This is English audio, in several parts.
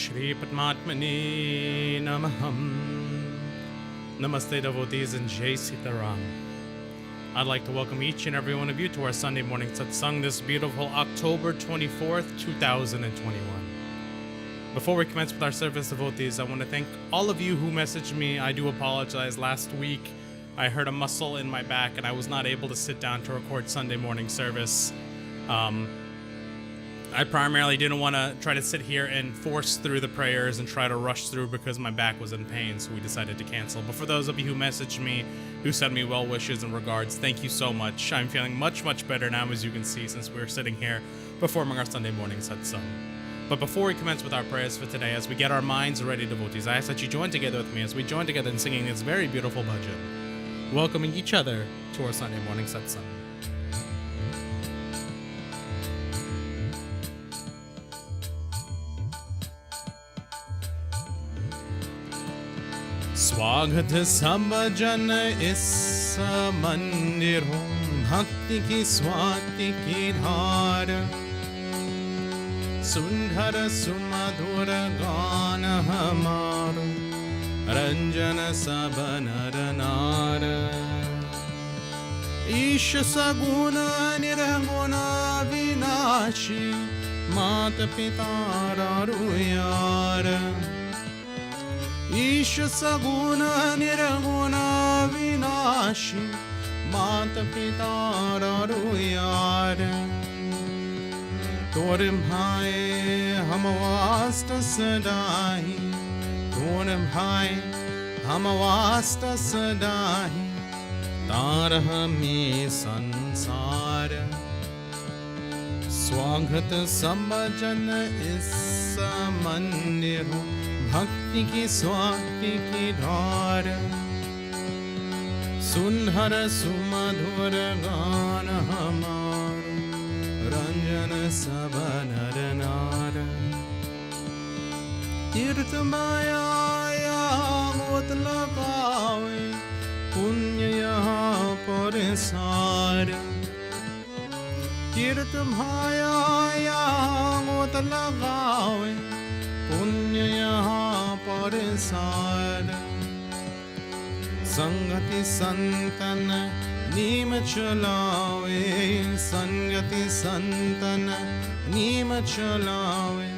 Shri Padmatmani Namaham. Namaste devotees and Jai Sita Ram. I'd like to welcome each and every one of you to our Sunday morning satsang this beautiful October 24th, 2021. Before we commence with our service, devotees, I want to thank all of you who messaged me. I do apologize. Last week, I hurt a muscle in my back and I was not able to sit down to record Sunday morning service. I primarily didn't want to try to sit here and force through the prayers and try to rush through because my back was in pain, so we decided to cancel. But for those of you who messaged me, who sent me well wishes and regards, thank you so much. I'm feeling much, much better now, as you can see, since we're sitting here performing our Sunday morning satsang. But before we commence with our prayers for today, as we get our minds ready, devotees, I ask that you join together with me as we join together in singing this very beautiful bhajan, welcoming each other to our Sunday morning satsang. स्वागत सब जन इस मंदिर हो, भक्ति की स्वाति की धार, सुंदर सुमधुर गान हमारो, रंजन सब नर नार। ईश सगुण निर्गुण विनाशी, मात पिता यार। ईश सगुण निर्गुण विनाशी, मात पिता यार। तोर भाई हम वास्त सदाही, तोर भाई हम वास्त सदाही, तार हमें संसार। स्वागत सब जन इस मंदिर हो, भक्ति की स्वाति की धार, सुंदर सुमधुर गान हमारो, रंजन सब नर नार। तीर्थ माया गोत लगावे, पुण्य यहाँ पर सार। तीर्थ माया गोत लगावे, पुण्य यहाँ पर सार। संगति संतन नीम चलावे, संगति संतन नीम चलावे,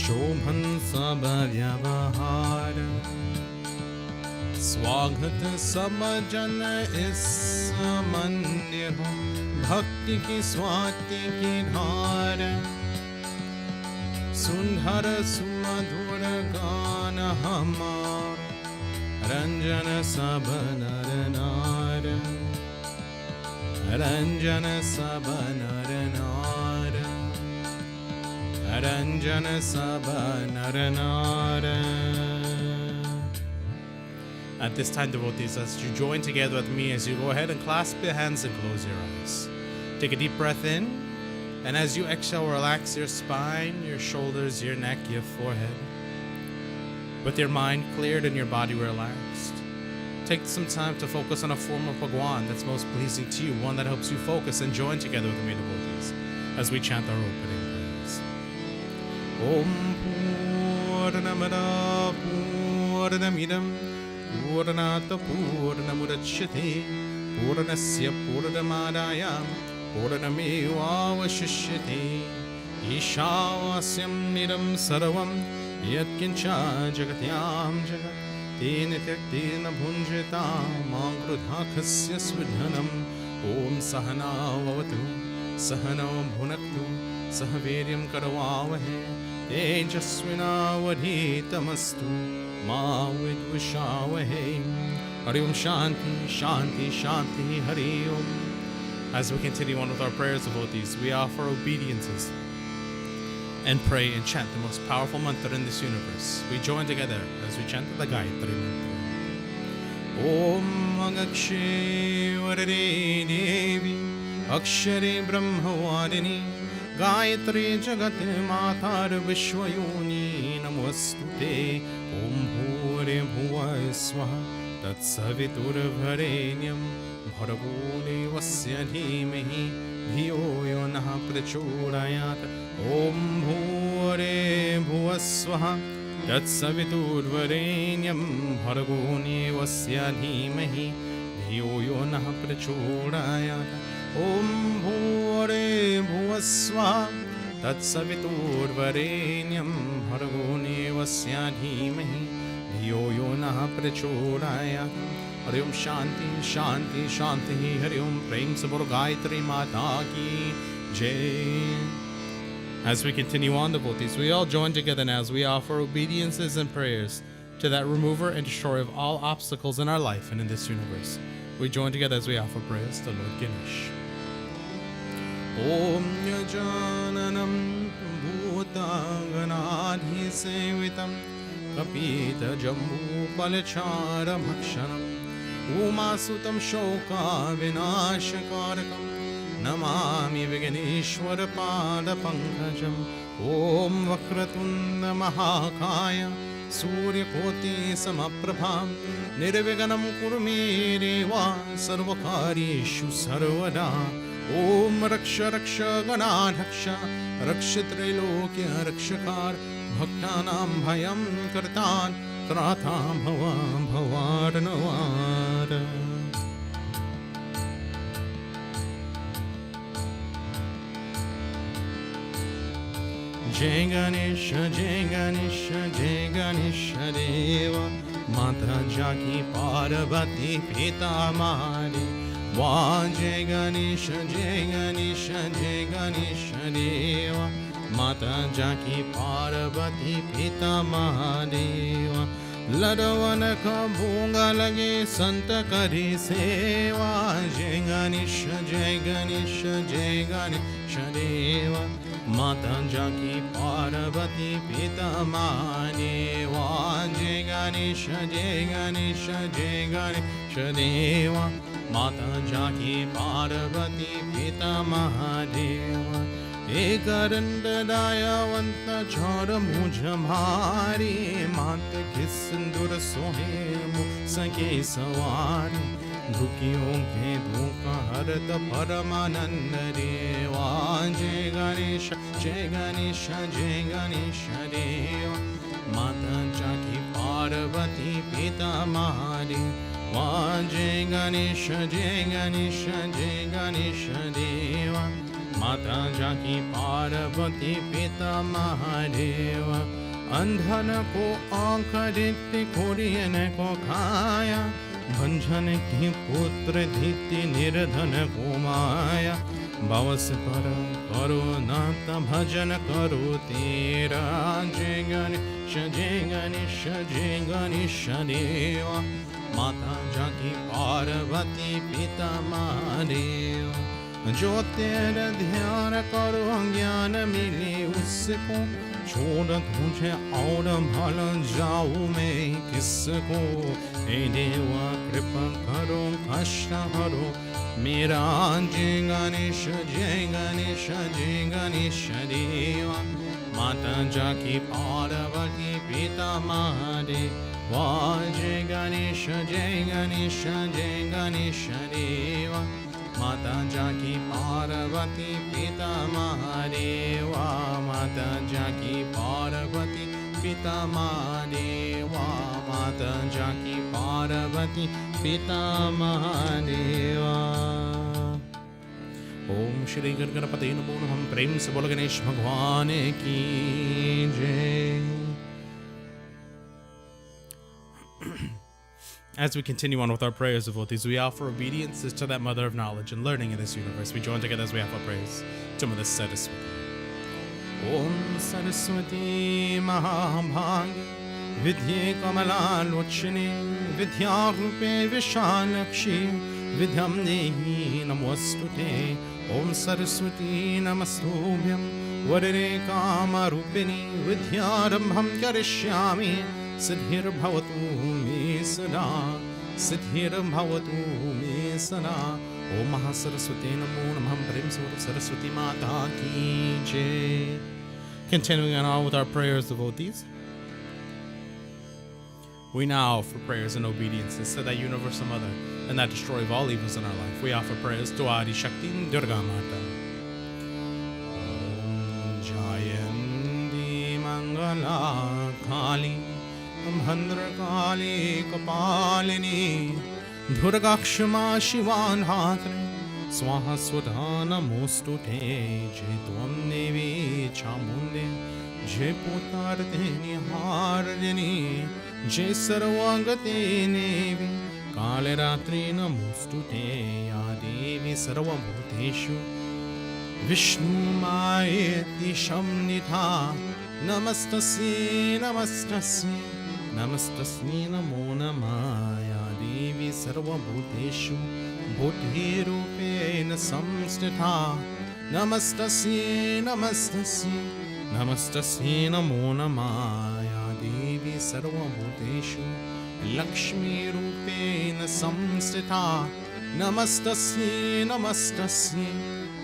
शोभन सब व्यवहार। स्वागत सब जन इस मंदिर हो, भक्ति की स्वाति की धार, सुंदर सुमधुर गान हमार, रंजन सब नर नार। रंजन सब नर नार, रंजन सब नर नार। At this time, devotees, as you join together with me, as you go ahead and clasp your hands and close your eyes. Take a deep breath in. And as you exhale, relax your spine, your shoulders, your neck, your forehead. With your mind cleared and your body relaxed, take some time to focus on a form of Bhagwan that's most pleasing to you, one that helps you focus, and join together with me, devotees, as we chant our opening prayers. Om Purnamada Purnamidam Purnata Purnamudachyate Purnasya Purnamadaya Purnamevavashishyate Ishavasyam nidam sarvam yatkincha jagatyam jagat tena tyaktena bhunjita mankrudhakasya svadhanam. Om sahana vavatu sahana bhunaktu sahaviryam karavavahe tejasvinavadhitamastu ma vidvishavahe. Hari Om Shanti Shanti Shanti Hari Om. As we continue on with our prayers, devotees, we offer obediences and pray and chant the most powerful mantra in this universe. We join together as we chant the Gayatri mantra. Om Agakshe Varade Devi Akshare Brahmavadini Gayatri Jagat Matar Vishwayoni Namostute. Om Bhure Bhuva Swaha Tat Savitur Varenyam Bhargo Devasya Dhimahi धियो यो नः प्रचोदयात्. ओम Bhore Bhuvaswaha Tatsaviturvarenyam Bhargo Devasya Dhimahi Dhiyo Yo Nah Prachodayat. Om Bhore Bhuvaswaha Tatsaviturvarenyam Bhargo Devasya Dhimahi Dhiyo Yo Nah Prachodayat. Hari Om Shanti Shanti Shanti Hari Om Prem se bolo Gayatri Mata ki Jai. As we continue on, devotees, we all join together now as we offer obediences and prayers to that remover and destroyer of all obstacles in our life and in this universe. We join together as we offer prayers to Lord Ganesh. Om Yajananam Bhutaganadhi Sevitam Kapita Jambu Palachara Bhakshanam Umasutam Shoka Vinashakarakam Namami Viganeshwara Pada Pankajam. Om Vakratunda Mahakaya Surya Koti Samaprabham Nirviganam Kurme Deva Sarvakarishu Sarvada. Om Raksha Raksha Ganadhaksha Rakshatrilokya Rakshakar Bhaktanam Bhayam Kartan Trata Bhava Bhavarnavara. Jai Ganesha Jai Ganesha Jai Ganesha Deva Mata Jaki Parvati Pita Mahade. Jai Ganesha Jai Ganesha Jai Ganesha Deva Mata Jaki Parvati Pita Mahadeva. Ladavana ka bhunga lage santa kari seva. Jai Ganesha Jai Ganesha Jai Ganesha Deva Mata Jaki Parvati Pita Mahadeva. Jai Ganesha Jai Ganesha Jai Ganesha Deva Mata Jaki Parvati Pita Mahadeva. Ekaranda Dayavanta Chara Mujamhari Mat Kisindur Sohe Musake Savari Dukiyon Ke Duka Harata Paramananda Deva. Jai Ganesha Jai Ganesha Jai Ganesha Deva Mata Jaki Parvati Pita Mahadeva. Jai Ganesha Jai Ganesha Jai Ganesha Deva Mata Jaki Parvati Pita Mahadeva. Andhana ko aankha dekte Koriyane ko khaya. Bhanjan ki putra dhiti nirdhan ko maya. Bhavas para karo nata bhajan karo tera. Jai Ganesha Jai Ganesha Jai Ganesha Deva Mata Jaki Parvati Pita Mahadeva. जो तेरा ध्यान करो ज्ञान मिले उसको. छोड़ तुझे और भला जाऊँ मैं किसको. हे देवा कृपा करो कष्ट हरो मेरा. जय गणेश जय गणेश जय गणेश देवा माता जाकी पार्वती पिता महादेवा. जय गणेश जय गणेश जय गणेश देवा Mata Jaki Parvati Pita Mahadeva. Mata Jaki Parvati Pita Mahadeva. Mata Jaki Parvati Pita Mahadeva. Om Shri Garganapate Namo Namah. Prem se bolo Ganesh Bhagwan ki Jai. As we continue on with our prayers, devotees, we offer obediences to that mother of knowledge and learning in this universe. We join together as we offer prayers to Mother Saraswati. Om Saraswati Mahabhagi Vidye Kamala Lochini Vidya Rupe Vishalakshi Vidyam Dehi Namostute. Om Saraswati Namastubhyam Varere Kama Rupini Vidyarambham Karishyami. Siddhir bhavatu me sada. Siddhir bhavatu me sada. Om Mahasaraswati Namo Namah. Prem se bolo Saraswati Mata ki Jai. Continuing on with our prayers, devotees, we now offer prayers and obediences to that universal mother and that destroyer of all evils in our life. We offer prayers to Adi Shakti Durga Mata. Om Jayanti Mangala Kali Bhandrakali Kapalini Durgakshama Shivan Hatre Swaha Swadhana Mostute Jai Tvam Devi Chamunde Jai Putardeni Hardini Jai Sarvagate Nevi Kale Ratri Namostute Ya Devi Sarvabhuteshu Vishnu Maeti Shamnitha Namastasye Namastasye Namastasye Namo Namaya Devi Sarvabhuteshu Bhuti Rupena Samstitha Namastasye Namastasye Namastasye Namo Namaya Devi Sarvabhuteshu Lakshmi Rupena Samstitha Namastasye Namastasye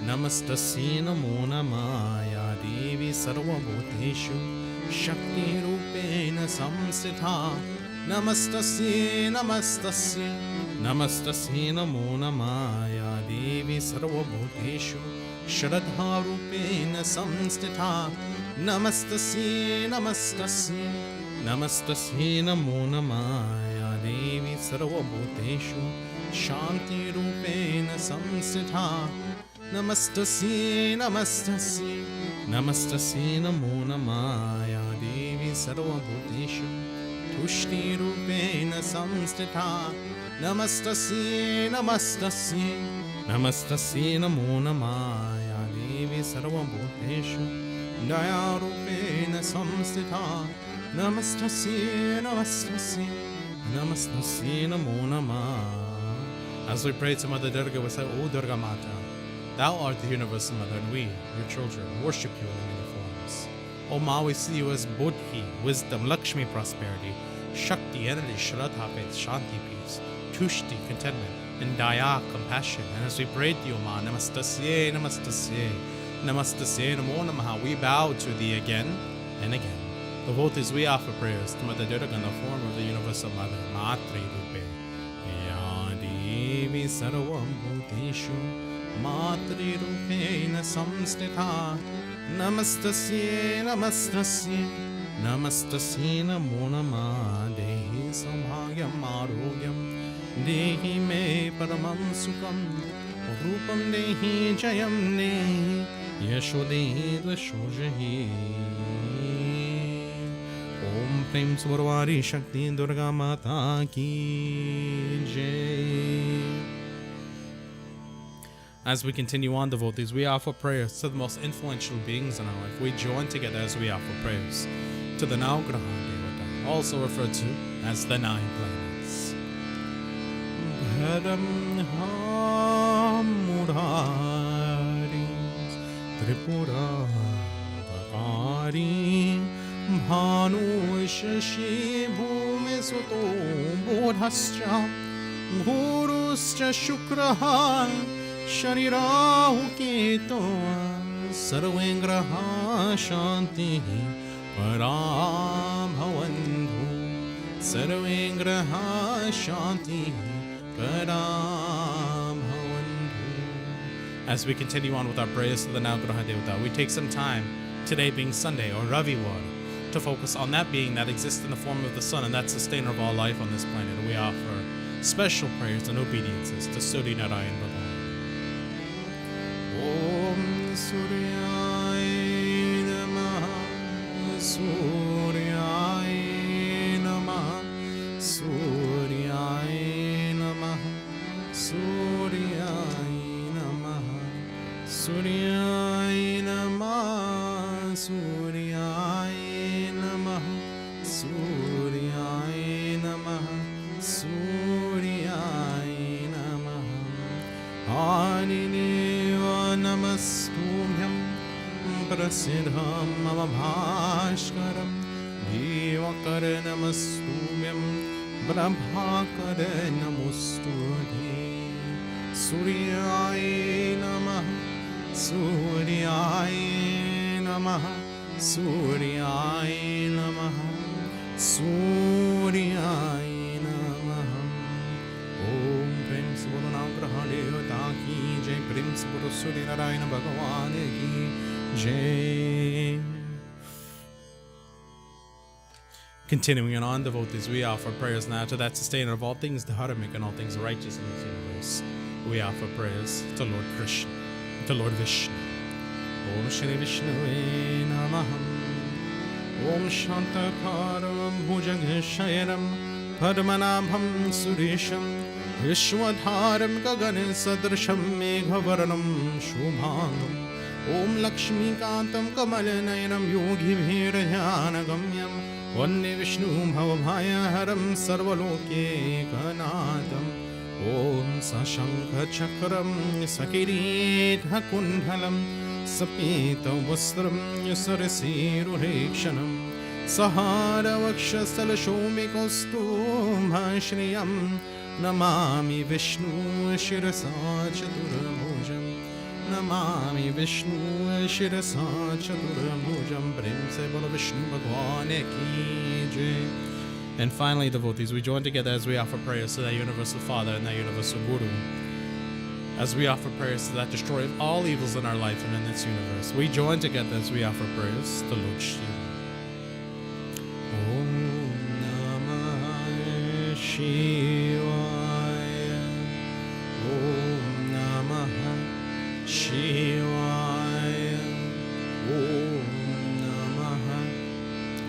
Namastasye Namo Namaya Devi Sarvabhuteshu Shakti Rupena Samstitha Namastasye Namastasye Namastasye Namo Namaya Devi Sarvabhuteshu Shraddha Rupena Samstitha Namastasye Namastasye Namastasye Namo Namaya Devi Sarvabhuteshu Shanti Rupena Samstitha Namastasye Namastasye Namastasye Namo Namaya Devi Sarvabhuteshu Tushti Rupena Samstitha Namastasye Namastasye Namastasye Namo Namaya Devi Sarvabhuteshu Daya Rupena Samstitha Namastasye Namastasye Namastasye Namo Namah. As we pray to Mother Durga, we say, O Durga Mata, Thou art the universal mother, and we, your children, worship you in many forms. O Ma, we see you as Buddhi, wisdom, Lakshmi, prosperity, Shakti, energy, Shraddha, faith, Shanti, peace, Tushti, contentment, and Daya, compassion. And as we pray to you, Ma, Namastasye, Namastasye, Namastasye, Namo Namaha, we bow to thee again and again. Devotees, we offer prayers to Mother Durga in the form of the Universal Mother, Matri Rupe. Ya Devi Sarvam Bhuteshu, Matri Rupena Samstitha, Namastasye, Namastasye, Namastasye Namo Namah, Dehi Samhagyam Arogyam, Dehi Me Paramam Sukham, Rupam Dehi Jayam Nehi, Yasho Dehi Dvashojahi. Om Prem Shiva Shakti Durga Mata Ki Jai. As we continue on, devotees, we offer prayers to the most influential beings in our life. We join together as we offer prayers to the Navagraha Devata, also referred to as the 9 planets. Bhadam Murari Tripura Bhakari Bhanu Shashi Bhumi Suto Bodhascha Guruscha Shukraha Sharirahu Keto Sarvengraha Shanti Parabhavandhu Sarvengraha Shanti Parabhavandhu. As we continue on with our prayers to the Navagraha Devata, we take some time, today being Sunday or Ravivar, to focus on that being that exists in the form of the sun and that sustainer of all life on this planet. And we offer special prayers and obediences to Surya Narayan Bhagavan. Om Suryaya Namaha, Suryaya Namaha, Suryaya Namaha, Suryaya Namaha, Suryaya Namaha, Suryaya Namaha, Suryaya Namaha, Suryaya Namaha. Adineva Namastubhyam Prasiddham Avabhashkaram Devakara Namastubhyam Prabhakara Namostubhe. Suryaya Namaha, Suryaya Namaha, Suryaya Namaha, Suryaya Namaha. Om Prem Shiva Devata Ki Jai, Prem Shiva Surya Narayana Bhagavan Ki Jai. Continuing on, devotees, we offer prayers now to that sustainer of all things dharmic and all things righteous in this universe. We offer prayers to Lord Krishna, to Lord Vishnu. Om Shri Vishnuve Namah. Om Shantakaram Bhujagashayaram Padmanabham Suresham Vishwadharam Gaganin Sadrasham Meghavarnam Shubhangam Om Lakshmikantam Kamalanayanam Yogi Virayanagamyam Vande Vishnu Bhavabhayaharam Sarvaloke Kanatam Om Sashankha Chakram Sakiritha Kundhalam Sapita Vastram Sarasirurekshanam Sahara Vakshasala Shomikostum Bhashriyam Namami Vishnu Shirasa Chaturabhujam Namami Vishnu Shirasa Chaturabhujam Prem se Bolo Vishnu Bhagwan ki jai. And finally, devotees, we join together as we offer prayers to that universal Father and that universal Guru. As we offer prayers to that destroyer of all evils in our life and in this universe, we join together as we offer prayers to Lord Shiva. Om Namah Shivaya. Om Namah Shivaya. Om Namah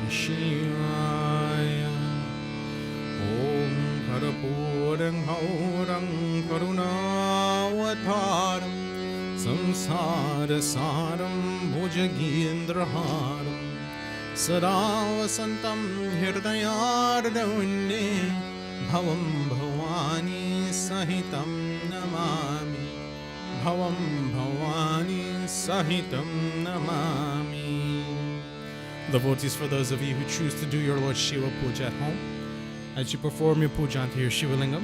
Shivaya. Om Karapurang Haurang Karunavataram Samsara Saram Bhujagendraharam Sadavasantam Hirdayardavinde Bhavam Bhavani Sahitam Namami Bhavam Bhavani Sahitam Namami. Devotees, for those of you who choose to do your Lord Shiva Puja at home, as you perform your puja onto your Shiva Lingam,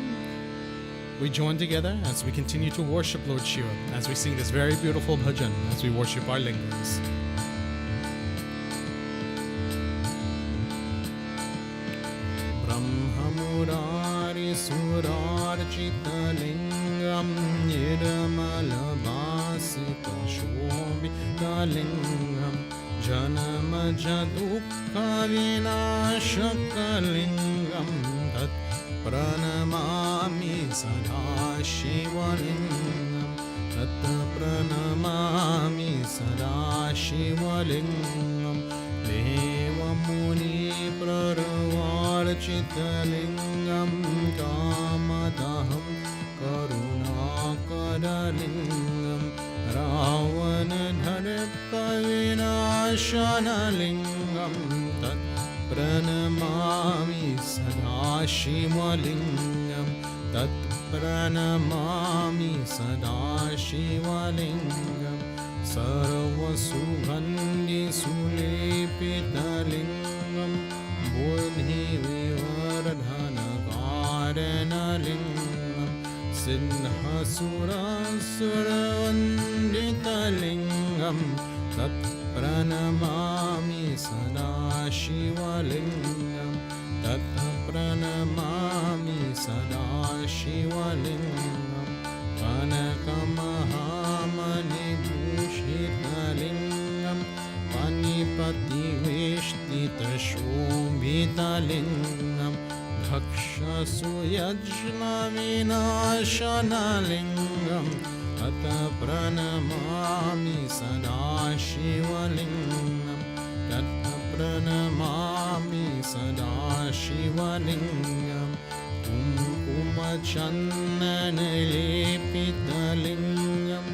we join together as we continue to worship Lord Shiva, as we sing this very beautiful bhajan, as we worship our lingams. Brahma Murari Surarchita Lingam Nirmala Vasita Shobhita Lingam Janama Jadukha Vinashaka Lingam Tat Pranamami Sada Shivalingam Tat Pranamami Sada Shivalingam Deva Muni Praravarchita Lingam Kamadaham Karunakara Lingam Ravana Dharpa Vinashana Lingam Tat Pranamami Sada Shivalingam Tat Pranamami Sada Shivalingam Sarva Sugandhi Sulepita Lingam Bodhi Vivardhana Karana Lingam Siddha Sura Suravandita Lingam Tat Pranamami Sada Shivalingam Tat Pranamami Sada Shivalingam Kanakamahamani Bhushita Lingam Panipati Veshtita Shobhita Lingam Dhaksha Suyajna Vinashana Lingam Tata Pranamami Sada Shivalingam Tata Pranamami Sada Shivalingam Kumkuma Chandana Lepita Lingam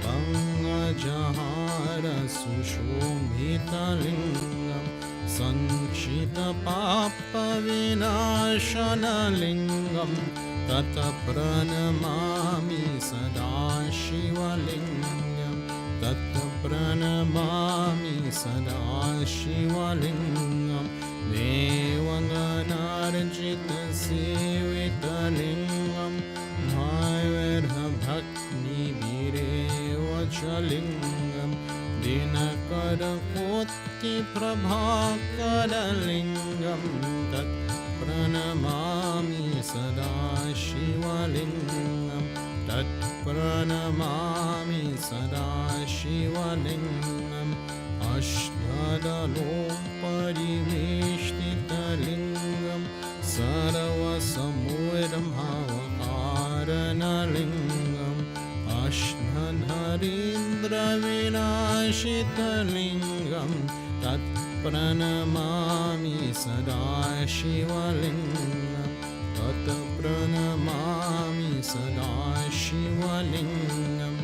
Pangajahara Sushobhita Lingam Sanchita Papa Vinashana Lingam Tata Pranamami Sada Shivalingam Tata Pranamami Sada Shivalingam Devanganarjita Sevita Lingam Bhaivarha Bhakni Virevacha Lingam Dinakara Koti Prabhakara Lingam Tat Pranamami Sada Shivalingam Tat Pranamami Sada Shivalingam Ashtadalo Pariveshtita Lingam Sarva Samuedam Havakarana Lingam Ashnan Harindra Vinashita Lingam Tat Pranamami Sada Shiva Lingam Tat Pranamami Sada Shiva Lingam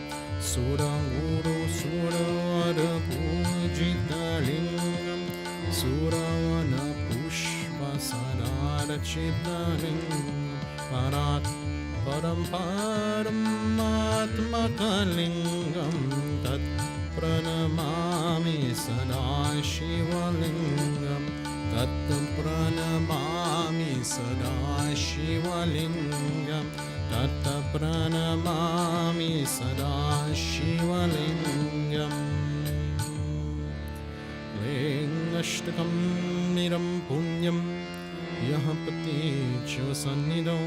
Sura Guru Sura Vara Pujita Lingam Suravana Pushpa Sadarachita Lingam Parat Param Paramatmaka Lingam Tat Pranamami Sada Shiva Lingam Tat Pranamami Sada Shiva Lingam Tat Pranamami Sada Shiva Lingam Lingashtakam Niram Punyam Yahapati Chivasanido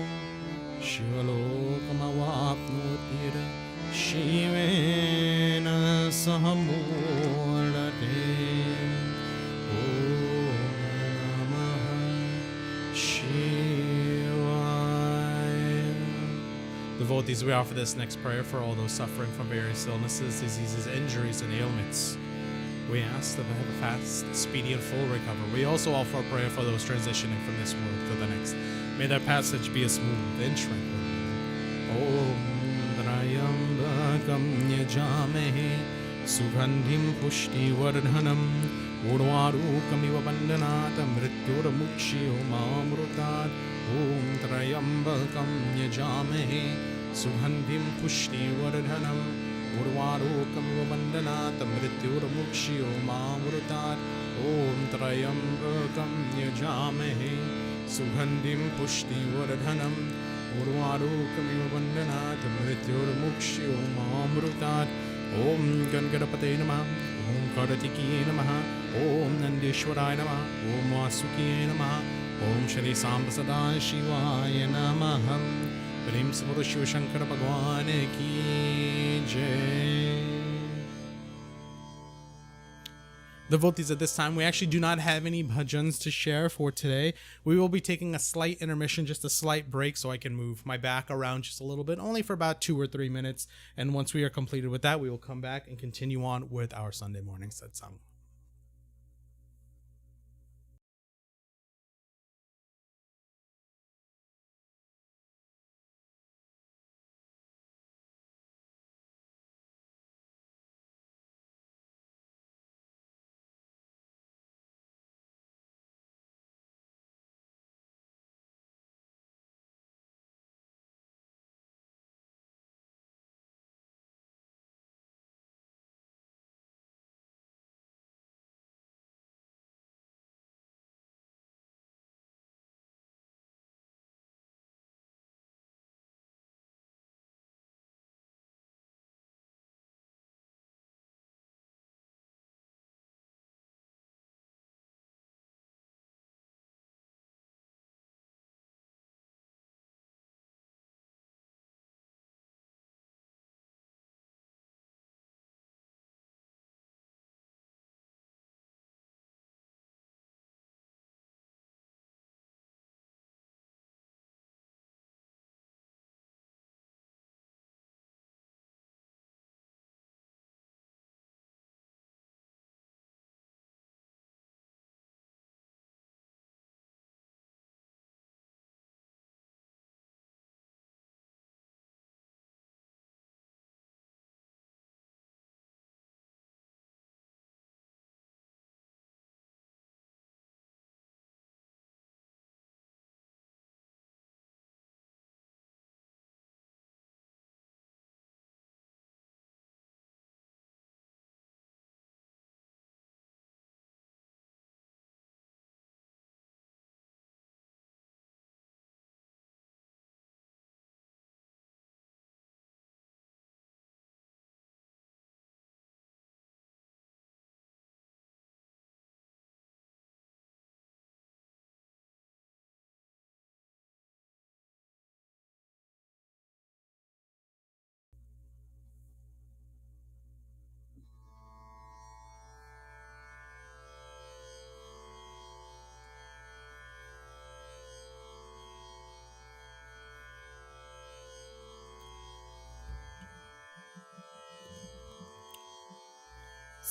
Shivalokamavatnotira Shivena Sahamurate Om Namaha Shivaya. Devotees, we offer this next prayer for all those suffering from various illnesses, diseases, injuries, and ailments. We ask that they have a fast, speedy, and full recovery. We also offer a prayer for those transitioning from this world to the next. May their passage be a smooth and tranquil. Om Trayambakam Yajamahe Sugandhim Pushti Vardhanam Urvarukamiva Bandhanata Mrityuramukshyo Mamrutat Om Trayambakam Yajamahe Sugandhim Pushti Vardhanam Urvarukamiva Bandhanata Mrityuramukshyo Mamrutat Om Trayambakam Yajamahe Sugandhim Pushti Vardhanam Urvarukamiva Bandhanat Mrityurmukshyo Mamrutat Om Gangadapate Namaha Om Karatikiye Namaha Om Nandishwarai Namaha Om Vasukiye Namaha Om Shri Samba Sada Shivaya Namaha Prem Samuro Shiva Shankara Bhagwan Ki Jai. Devotees, at this time, we actually do not have any bhajans to share for today. We will be taking a slight intermission, just a slight break, so I can move my back around just a little bit, only for about 2 or 3 minutes. And once we are completed with that, we will come back and continue on with our Sunday morning satsang.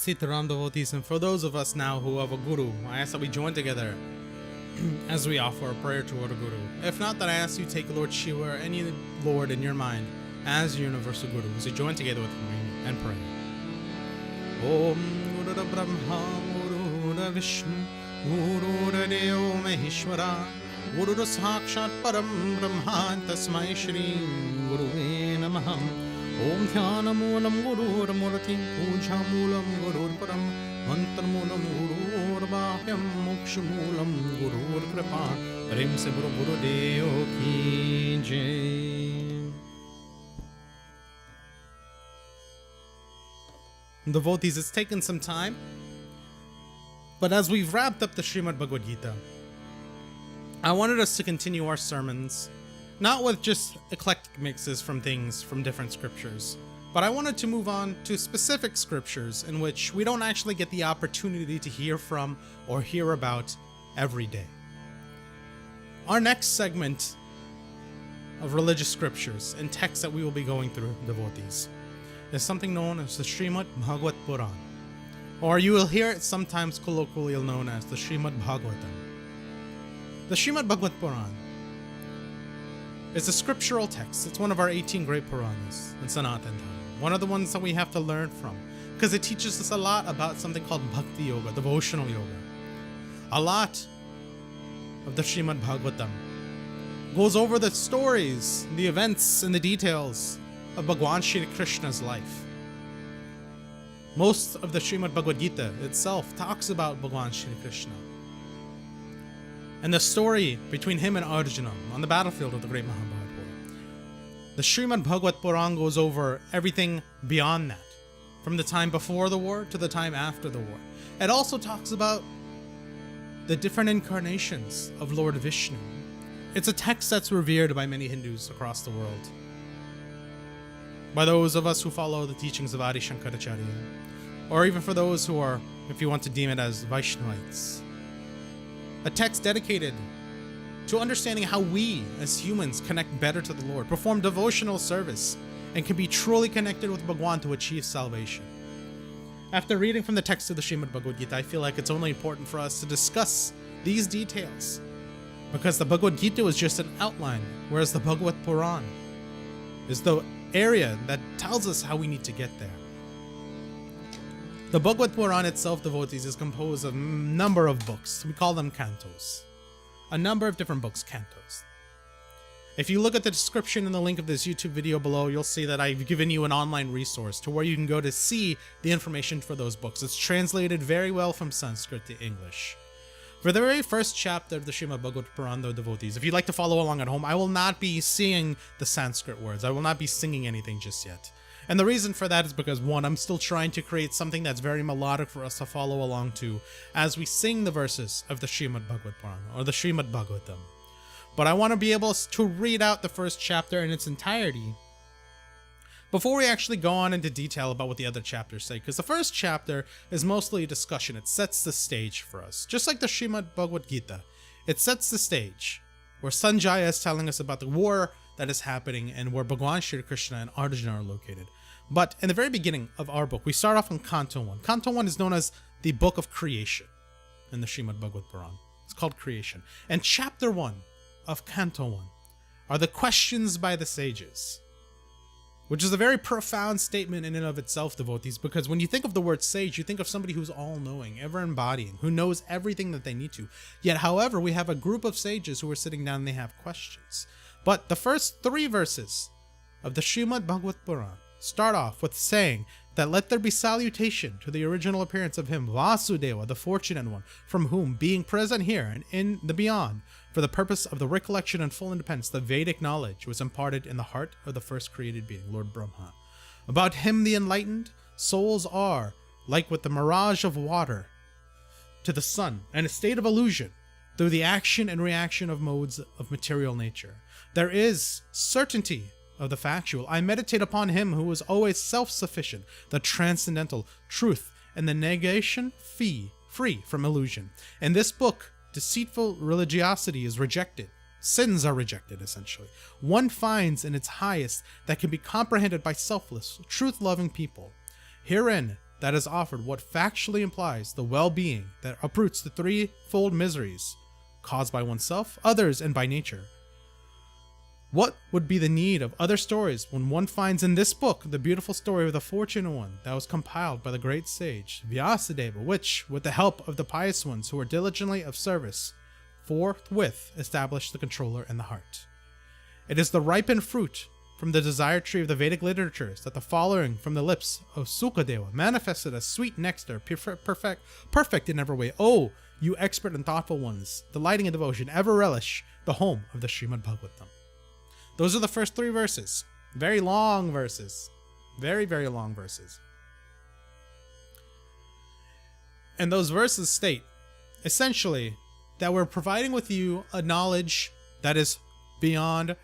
Sita Ram devotees, and for those of us now who have a guru, I ask that we join together as we offer a prayer to our guru. If not, then I ask you take Lord Shiva or any Lord in your mind as your universal guru, as you join together with me and pray. Om Guru Brahma Guru Vishnu Guru Deo Maheshwara Guru Sakshat Param Brahma Tasmai Shri Guruve Namaha. Om Dhyana Moolam Guru Murati Puja Moolam Guru Param Mantra Moolam Guru Bahyam Moksha Moolam Guru Kripa Prem Se Guru Deo Ki Jai. Devotees, it's taken some time, but as we've wrapped up the Srimad-Bhagavatam, I wanted us to continue our sermons, not with just eclectic mixes from things from different scriptures, but I wanted to move on to specific scriptures in which we don't actually get the opportunity to hear from or hear about every day. Our next segment of religious scriptures and texts that we will be going through, devotees, is something known as the Srimad-Bhagavatam, or you will hear it sometimes colloquially known as the Srimad-Bhagavatam. The Srimad-Bhagavatam is a scriptural text. It's one of our 18 great Puranas in Sanatana, one of the ones that we have to learn from, because it teaches us a lot about something called Bhakti Yoga, devotional yoga. A lot of the Srimad-Bhagavatam goes over the stories, the events, and the details of Bhagwan Shri Krishna's life. Most of the Srimad-Bhagavad-Gita itself talks about Bhagwan Shri Krishna and the story between him and Arjuna on the battlefield of the Great Mahabharata War. The Srimad-Bhagavatam goes over everything beyond that, from the time before the war to the time after the war. It also talks about the different incarnations of Lord Vishnu. It's a text that's revered by many Hindus across the world, by those of us who follow the teachings of Adi Shankaracharya, or even for those who are, if you want to deem it as Vaishnavites. A text dedicated to understanding how we as humans connect better to the Lord, perform devotional service, and can be truly connected with Bhagwan to achieve salvation. After reading from the text of the Srimad-Bhagavad-Gita, I feel like it's only important for us to discuss these details, because the Bhagavad-Gita is just an outline, whereas the Bhagavad Puran is the area that tells us how we need to get there. The Bhagavad Puran itself, devotees, is composed of a number of books. We call them cantos. A number of different books, cantos. If you look at the description and the link of this YouTube video below, you'll see that I've given you an online resource to where you can go to see the information for those books. It's translated very well from Sanskrit to English. For the very first chapter of the Srimad-Bhagavatam, though, devotees, if you'd like to follow along at home, I will not be seeing the Sanskrit words. I will not be singing anything just yet. And the reason for that is because, one, I'm still trying to create something that's very melodic for us to follow along to as we sing the verses of the Srimad-Bhagavatam, or the Srimad-Bhagavatam. But I want to be able to read out the first chapter in its entirety before we actually go on into detail about what the other chapters say, because the first chapter is mostly a discussion. It sets the stage for us. Just like the Srimad-Bhagavad-Gita, it sets the stage where Sanjaya is telling us about the war that is happening and where Bhagwan Shri Krishna and Arjuna are located. But in the very beginning of our book, we start off in Canto 1. Canto 1 is known as the Book of Creation in the Srimad-Bhagavatam. It's called Creation. And Chapter 1 of Canto 1 are the questions by the sages, which is a very profound statement in and of itself, devotees, because when you think of the word sage, you think of somebody who's all-knowing, ever-embodying, who knows everything that they need to. Yet, however, we have a group of sages who are sitting down and they have questions. But the first 3 verses of the Srimad-Bhagavatam start off with saying that let there be salutation to the original appearance of him, Vasudeva, the fortunate one, from whom, being present here and in the beyond, for the purpose of the recollection and full independence, the Vedic knowledge was imparted in the heart of the first created being, Lord Brahma. About him the enlightened souls are, like with the mirage of water to the sun, and a state of illusion through the action and reaction of modes of material nature. There is certainty of the factual. I meditate upon him who is always self-sufficient, the transcendental truth, and the negation free from illusion. In this book, deceitful religiosity is rejected. Sins are rejected, essentially. One finds in its highest that can be comprehended by selfless, truth-loving people. Herein that is offered what factually implies the well-being that uproots the threefold miseries caused by oneself, others, and by nature. What would be the need of other stories when one finds in this book the beautiful story of the fortunate one that was compiled by the great sage Vyasadeva, which, with the help of the pious ones who were diligently of service, forthwith established the controller in the heart. It is the ripened fruit from the desired tree of the Vedic literatures that the following from the lips of Sukadeva manifested as sweet nectar, perfect in every way. Oh, you expert and thoughtful ones, delighting in devotion, ever relish the home of the Srimad-Bhagavatam. Those are the first 3 verses. Very long verses. Very, very long verses. And those verses state, essentially, that we're providing with you a knowledge that is beyond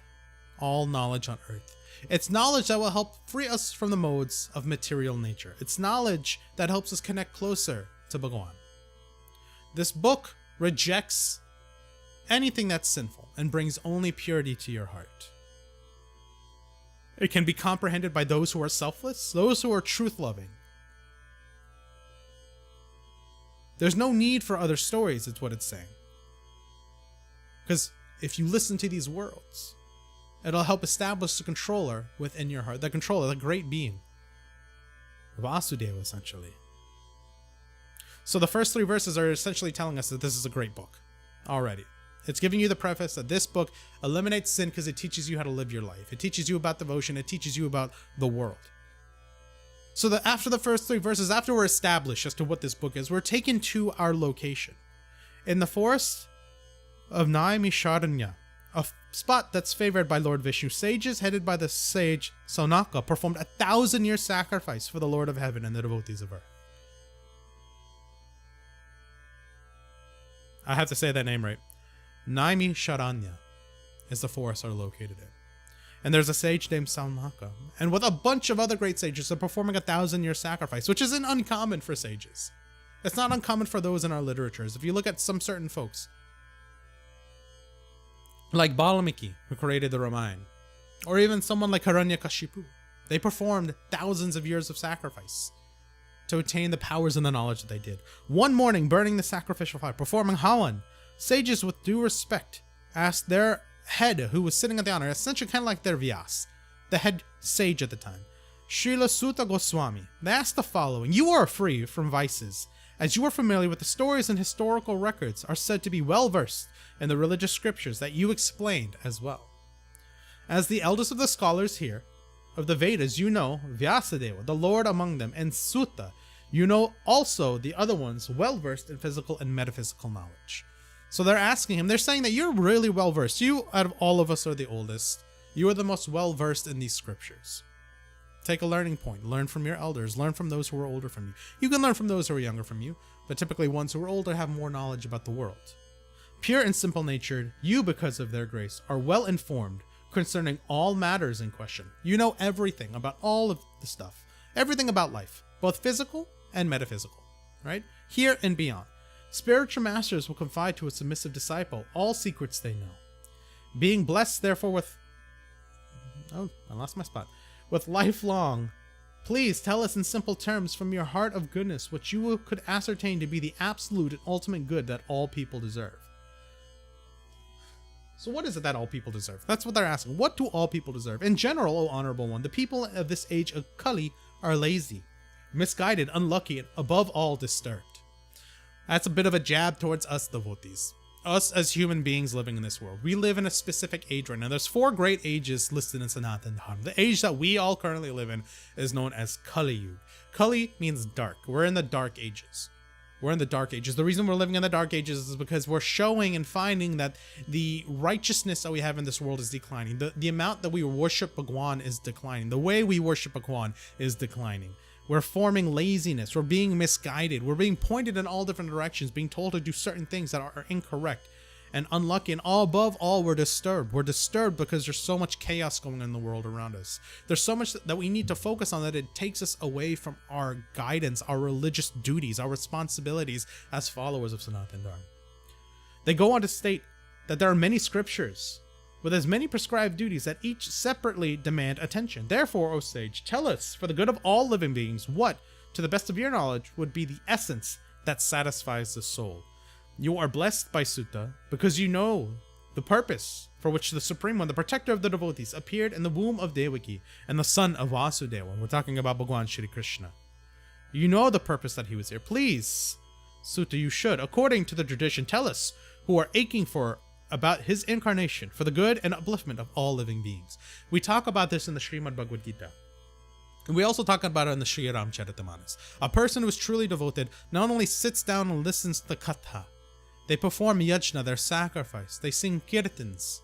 all knowledge on earth. It's knowledge that will help free us from the modes of material nature. It's knowledge that helps us connect closer to Bhagwan. This book rejects anything that's sinful and brings only purity to your heart. It can be comprehended by those who are selfless, those who are truth-loving. There's no need for other stories, is what it's saying. Because if you listen to these words, it'll help establish the controller within your heart, the controller, the great being. Vasudeva, essentially. So the first 3 verses are essentially telling us that this is a great book already. It's giving you the preface that this book eliminates sin because it teaches you how to live your life. It teaches you about devotion. It teaches you about the world. So that after the first 3 verses, after we're established as to what this book is, we're taken to our location. In the forest of Naimisharanya, a spot that's favored by Lord Vishnu, sages headed by the sage Saunaka performed 1,000-year sacrifice for the Lord of Heaven and the devotees of earth. I have to say that name right. Naimisharanya is the forest are located in. And there's a sage named Saunaka. And with a bunch of other great sages, they're performing 1,000-year sacrifice, which isn't uncommon for sages. It's not uncommon for those in our literatures. If you look at some certain folks, like Valmiki, who created the Ramayana, or even someone like Hiranyakashipu, they performed thousands of years of sacrifice to attain the powers and the knowledge that they did. One morning, burning the sacrificial fire, performing Hawan, sages with due respect asked their head, who was sitting at the honor, essentially kind of like their Vyas, the head sage at the time, Srila Suta Goswami. They asked the following: you are free from vices, as you are familiar with the stories and historical records, are said to be well versed in the religious scriptures that you explained as well. As the eldest of the scholars here, of the Vedas, you know Vyasadeva, the Lord among them, and Suta. You know also the other ones well versed in physical and metaphysical knowledge. So they're asking him, they're saying that you're really well versed. You, out of all of us, are the oldest. You are the most well versed in these scriptures. Take a learning point. Learn from your elders. Learn from those who are older from you. You can learn from those who are younger from you, but typically ones who are older have more knowledge about the world. Pure and simple natured, you, because of their grace, are well informed concerning all matters in question. You know everything about all of the stuff. Everything about life, both physical and metaphysical, right? Here and beyond. Spiritual masters will confide to a submissive disciple all secrets they know. Being blessed, therefore, with... Oh, I lost my spot. With lifelong, please tell us in simple terms from your heart of goodness what you could ascertain to be the absolute and ultimate good that all people deserve. So what is it that all people deserve? That's what they're asking. What do all people deserve? In general, O honorable one, the people of this age of Kali are lazy, misguided, unlucky, and above all disturbed. That's a bit of a jab towards us devotees. Us as human beings living in this world. We live in a specific age right now. There's 4 great ages listed in Sanatana Dharma. The age that we all currently live in is known as Kali Yuga. Kali means dark. We're in the dark ages. We're in the dark ages. The reason we're living in the dark ages is because we're showing and finding that the righteousness that we have in this world is declining. The amount that we worship Bhagwan is declining. The way we worship Bhagwan is declining. We're forming laziness. We're being misguided. We're being pointed in all different directions, being told to do certain things that are incorrect and unlucky. And all above all, we're disturbed. We're disturbed because there's so much chaos going on in the world around us. There's so much that we need to focus on that it takes us away from our guidance, our religious duties, our responsibilities as followers of Sanatana Dharma. They go on to state that there are many scriptures with as many prescribed duties that each separately demand attention. Therefore, O sage, tell us, for the good of all living beings, what to the best of your knowledge, would be the essence that satisfies the soul. You are blessed by Sutta because you know the purpose for which the Supreme One, the protector of the devotees, appeared in the womb of Devaki and the son of Vasudeva. We're talking about Bhagwan Shri Krishna. You know the purpose that he was here. Please, Sutta, you should, according to the tradition, tell us who are aching for about his incarnation for the good and upliftment of all living beings. We talk about this in the Srimad-Bhagavatam. And we also talk about it in the Sri Ram Charitamanas. A person who is truly devoted not only sits down and listens to the katha, they perform yajna, their sacrifice, they sing kirtans.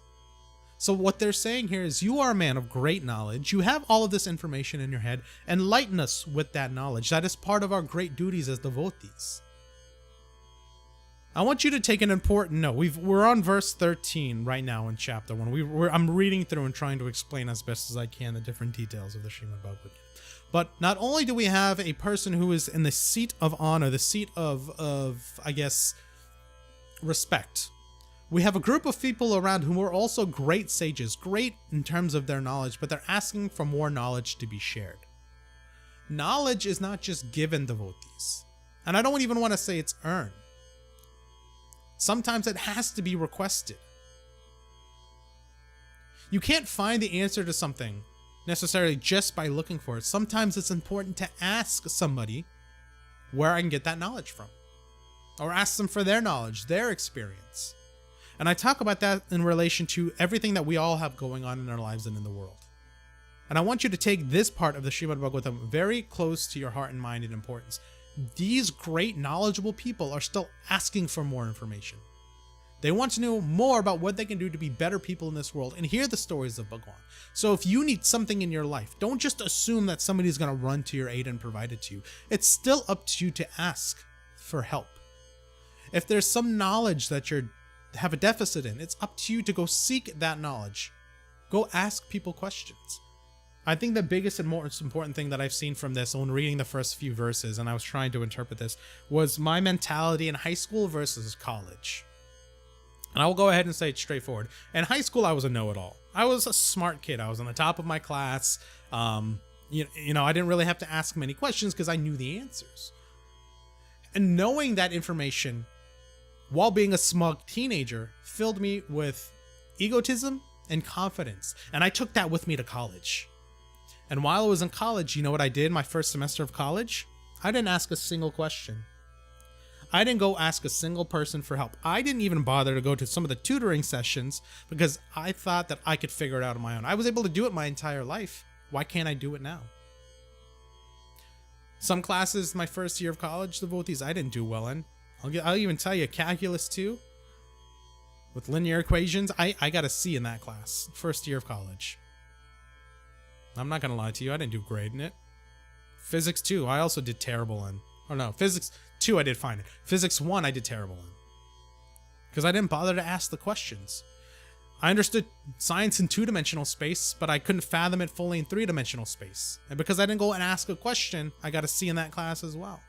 So what they're saying here is, you are a man of great knowledge, you have all of this information in your head, enlighten us with that knowledge. That is part of our great duties as devotees. I want you to take an important note. We're on verse 13 right now in chapter 1. I'm reading through and trying to explain as best as I can the different details of the Srimad-Bhagavatam. But not only do we have a person who is in the seat of honor, the seat of I guess, respect. We have a group of people around whom are also great sages, great in terms of their knowledge, but they're asking for more knowledge to be shared. Knowledge is not just given devotees. And I don't even want to say it's earned. Sometimes it has to be requested. You can't find the answer to something necessarily just by looking for it. Sometimes it's important to ask somebody where I can get that knowledge from. Or ask them for their knowledge, their experience. And I talk about that in relation to everything that we all have going on in our lives and in the world. And I want you to take this part of the Srimad-Bhagavatam very close to your heart and mind in importance. These great knowledgeable people are still asking for more information. They want to know more about what they can do to be better people in this world and hear the stories of Bhagwan. So if you need something in your life, don't just assume that somebody's going to run to your aid and provide it to you. It's still up to you to ask for help. If there's some knowledge that you have a deficit in, it's up to you to go seek that knowledge. Go ask people questions. I think the biggest and most important thing that I've seen from this when reading the first few verses, and I was trying to interpret this, was my mentality in high school versus college. And I will go ahead and say it straightforward. In high school, I was a know-it-all. I was a smart kid. I was on the top of my class. I didn't really have to ask many questions because I knew the answers. And knowing that information while being a smug teenager filled me with egotism and confidence. And I took that with me to college. And while I was in college, you know what I did my first semester of college? I didn't ask a single question. I didn't go ask a single person for help. I didn't even bother to go to some of the tutoring sessions because I thought that I could figure it out on my own. I was able to do it my entire life. Why can't I do it now? Some classes, my first year of college, devotees, I didn't do well in. I'll even tell you, calculus 2 with linear equations, I got a C in that class, first year of college. I'm not going to lie to you, I didn't do great in it. Physics 2, I also did terrible in. Oh no, Physics 2 I did fine in. Physics 1 I did terrible in. Because I didn't bother to ask the questions. I understood science in 2-dimensional space, but I couldn't fathom it fully in 3-dimensional space. And because I didn't go and ask a question, I got a C in that class as well.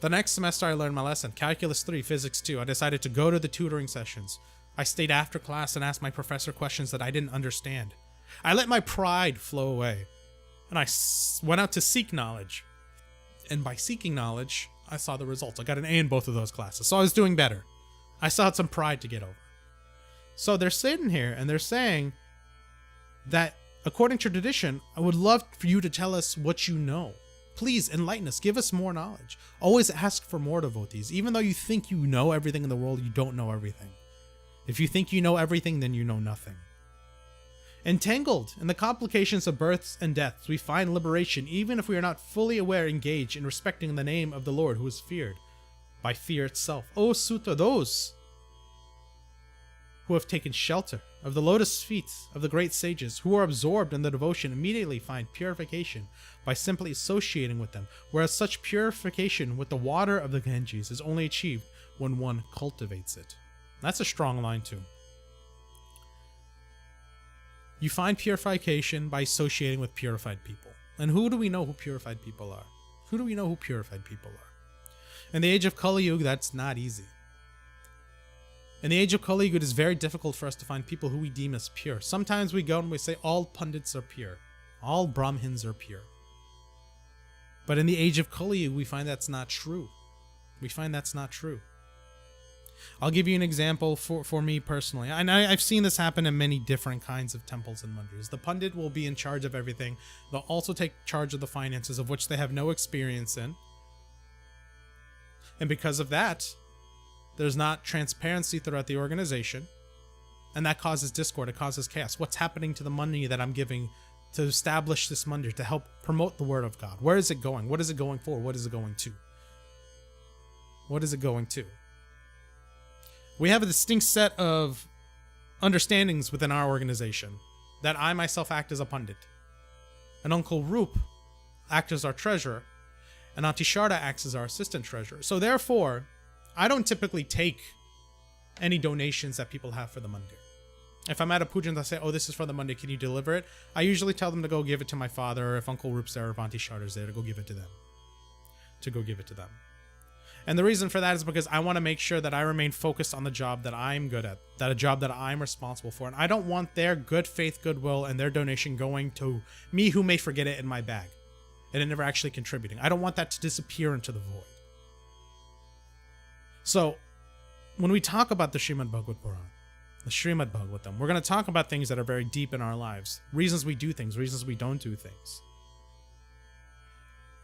The next semester I learned my lesson, Calculus 3, Physics 2. I decided to go to the tutoring sessions. I stayed after class and asked my professor questions that I didn't understand. I let my pride flow away. And I went out to seek knowledge. And by seeking knowledge, I saw the results. I got an A in both of those classes, so I was doing better. I still had some pride to get over. So they're sitting here and they're saying that, according to tradition, I would love for you to tell us what you know. Please enlighten us. Give us more knowledge. Always ask for more, devotees. Even though you think you know everything in the world, you don't know everything. If you think you know everything, then you know nothing. Entangled in the complications of births and deaths, we find liberation even if we are not fully aware, engaged in respecting the name of the Lord who is feared by fear itself. O Sutta, those who have taken shelter of the lotus feet of the great sages, who are absorbed in the devotion, immediately find purification by simply associating with them, whereas such purification with the water of the Ganges is only achieved when one cultivates it. That's a strong line too. You find purification by associating with purified people. And who do we know who purified people are? Who do we know who purified people are? In the age of Kali Yuga, that's not easy. In the age of Kali Yuga, it is very difficult for us to find people who we deem as pure. Sometimes we go and we say all Pandits are pure. All Brahmins are pure. But in the age of Kali, we find that's not true. We find that's not true. I'll give you an example for me personally. And I've seen this happen in many different kinds of temples and mandirs. The Pandit will be in charge of everything. They'll also take charge of the finances, of which they have no experience in. And because of that, there's not transparency throughout the organization. And that causes discord. It causes chaos. What's happening to the money that I'm giving to establish this mandir, to help promote the word of God? Where is it going? What is it going for? What is it going to? What is it going to? We have a distinct set of understandings within our organization. That I myself act as a Pandit. And Uncle Roop acts as our treasurer. And Auntie Sharda acts as our assistant treasurer. So therefore, I don't typically take any donations that people have for the mandir. If I'm at a puja and I say, oh, this is for the mandir, can you deliver it? I usually tell them to go give it to my father, or if Uncle Roop's there, or if Auntie Sharda's there, to go give it to them. And the reason for that is because I want to make sure that I remain focused on the job that I'm good at, that a job that I'm responsible for. And I don't want their good faith, goodwill, and their donation going to me, who may forget it in my bag and it never actually contributing. I don't want that to disappear into the void. So when we talk about the Srimad-Bhagavatam, we're going to talk about things that are very deep in our lives. Reasons we do things, reasons we don't do things.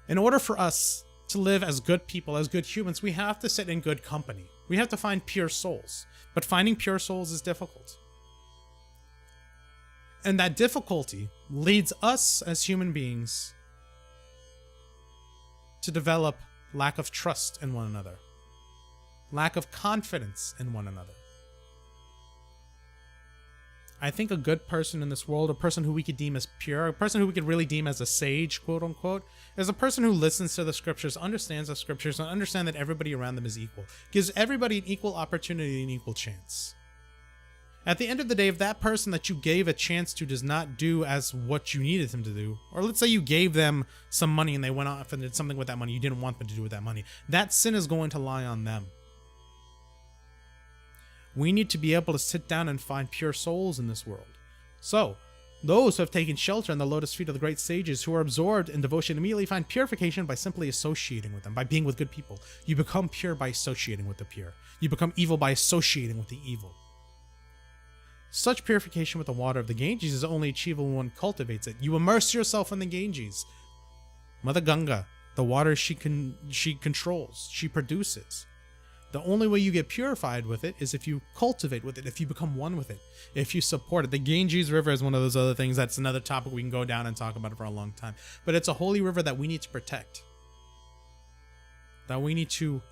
In order for us to live as good people, as good humans, we have to sit in good company. We have to find pure souls. But finding pure souls is difficult. And that difficulty leads us as human beings to develop lack of trust in one another. Lack of confidence in one another. I think a good person in this world, a person who we could deem as pure, a person who we could really deem as a sage, quote unquote, is a person who listens to the scriptures, understands the scriptures, and understands that everybody around them is equal. Gives everybody an equal opportunity and equal chance. At the end of the day, if that person that you gave a chance to does not do as what you needed them to do, or let's say you gave them some money and they went off and did something with that money you didn't want them to do with that money, that sin is going to lie on them. We need to be able to sit down and find pure souls in this world. So, those who have taken shelter in the lotus feet of the great sages, who are absorbed in devotion, immediately find purification by simply associating with them, by being with good people. You become pure by associating with the pure. You become evil by associating with the evil. Such purification with the water of the Ganges is only achievable when one cultivates it. You immerse yourself in the Ganges. Mother Ganga, the water she controls, she produces. The only way you get purified with it is if you cultivate with it, if you become one with it, if you support it. The Ganges River is one of those other things. That's another topic we can go down and talk about it for a long time. But it's a holy river that we need to protect, that we need to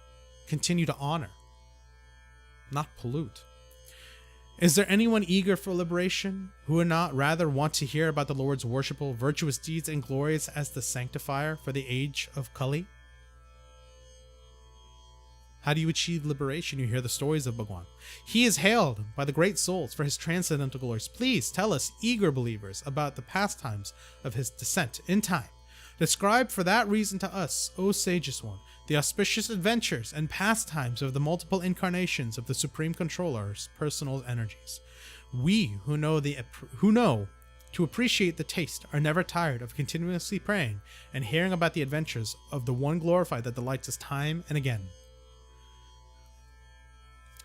continue to honor, not pollute. Is there anyone eager for liberation who would not rather want to hear about the Lord's worshipful, virtuous deeds and glories as the sanctifier for the age of Kali? How do you achieve liberation? You hear the stories of Bhagwan. He is hailed by the great souls for his transcendental glories. Please tell us, eager believers, about the pastimes of his descent in time. Describe for that reason to us, O sageous one, the auspicious adventures and pastimes of the multiple incarnations of the Supreme Controller's personal energies. We who know to appreciate the taste are never tired of continuously praying and hearing about the adventures of the one glorified that delights us time and again.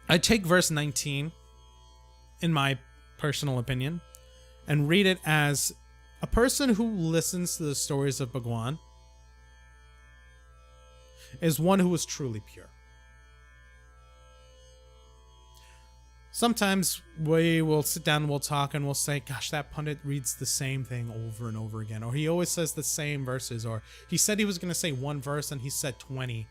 I take verse 19, in my personal opinion, and read it as a person who listens to the stories of Bhagwan is one who is truly pure. Sometimes we will sit down and we'll talk and we'll say, gosh, that pundit reads the same thing over and over again. Or he always says the same verses. Or he said he was going to say one verse and he said 20.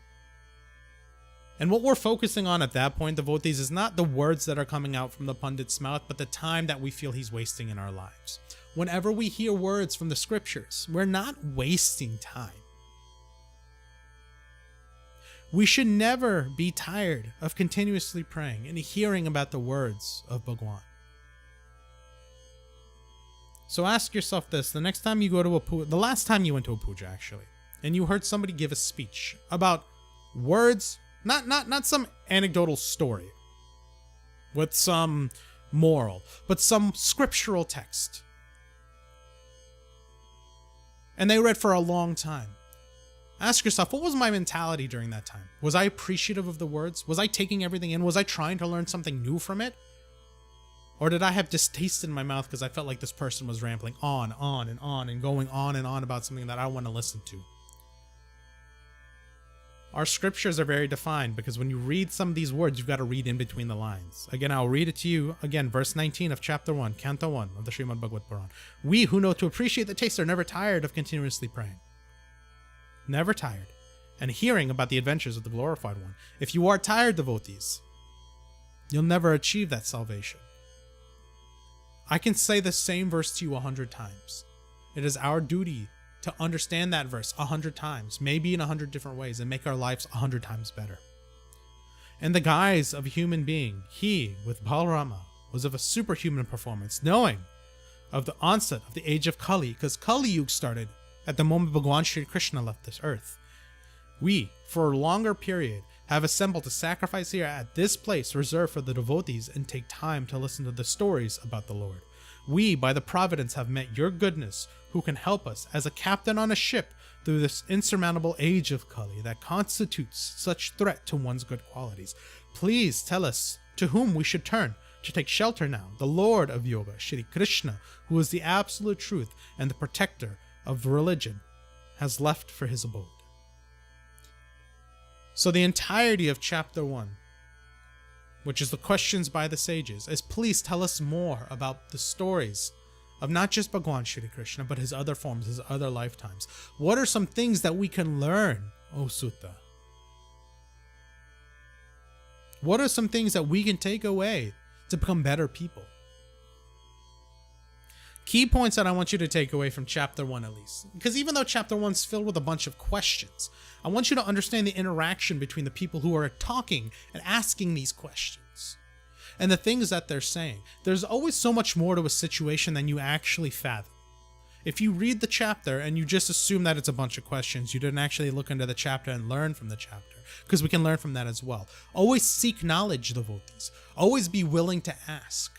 And what we're focusing on at that point, devotees, is not the words that are coming out from the pundit's mouth, but the time that we feel he's wasting in our lives. Whenever we hear words from the scriptures, we're not wasting time. We should never be tired of continuously praying and hearing about the words of Bhagwan. So ask yourself this, the next time you go to a puja, the last time you went to a puja actually, and you heard somebody give a speech about words, not some anecdotal story with some moral, but some scriptural text. And they read for a long time. Ask yourself, what was my mentality during that time? Was I appreciative of the words? Was I taking everything in? Was I trying to learn something new from it? Or did I have distaste in my mouth because I felt like this person was rambling on, and going on and on about something that I want to listen to? Our scriptures are very defined because when you read some of these words, you've got to read in between the lines. Again, I'll read it to you. Again, verse 19 of chapter 1, canto 1 of the Srimad-Bhagavatam. We who know to appreciate the taste are never tired of continuously praying. Never tired. And hearing about the adventures of the glorified one. If you are tired, devotees, you'll never achieve that salvation. I can say the same verse to you 100 times. It is our duty to understand that verse 100 times, maybe in 100 different ways, and make our lives 100 times better. In the guise of a human being, he, with Balarama, was of a superhuman performance, knowing of the onset of the age of Kali, because Kali Yuga started at the moment Bhagwan Shri Krishna left this earth. We, for a longer period, have assembled to sacrifice here at this place reserved for the devotees and take time to listen to the stories about the Lord. We, by the providence, have met your goodness, who can help us as a captain on a ship through this insurmountable age of Kali that constitutes such threat to one's good qualities. Please tell us to whom we should turn to take shelter now. The Lord of Yoga, Shri Krishna, who is the absolute truth and the protector of religion, has left for his abode. So the entirety of chapter 1, which is the questions by the sages, is please tell us more about the stories of not just Bhagwan Shri Krishna, but his other forms, his other lifetimes. What are some things that we can learn, O Sutta? What are some things that we can take away to become better people? Key points that I want you to take away from chapter 1 at least. Because even though chapter 1 is filled with a bunch of questions, I want you to understand the interaction between the people who are talking and asking these questions. And the things that they're saying. There's always so much more to a situation than you actually fathom. If you read the chapter and you just assume that it's a bunch of questions, you didn't actually look into the chapter and learn from the chapter. Because we can learn from that as well. Always seek knowledge, devotees. Always be willing to ask.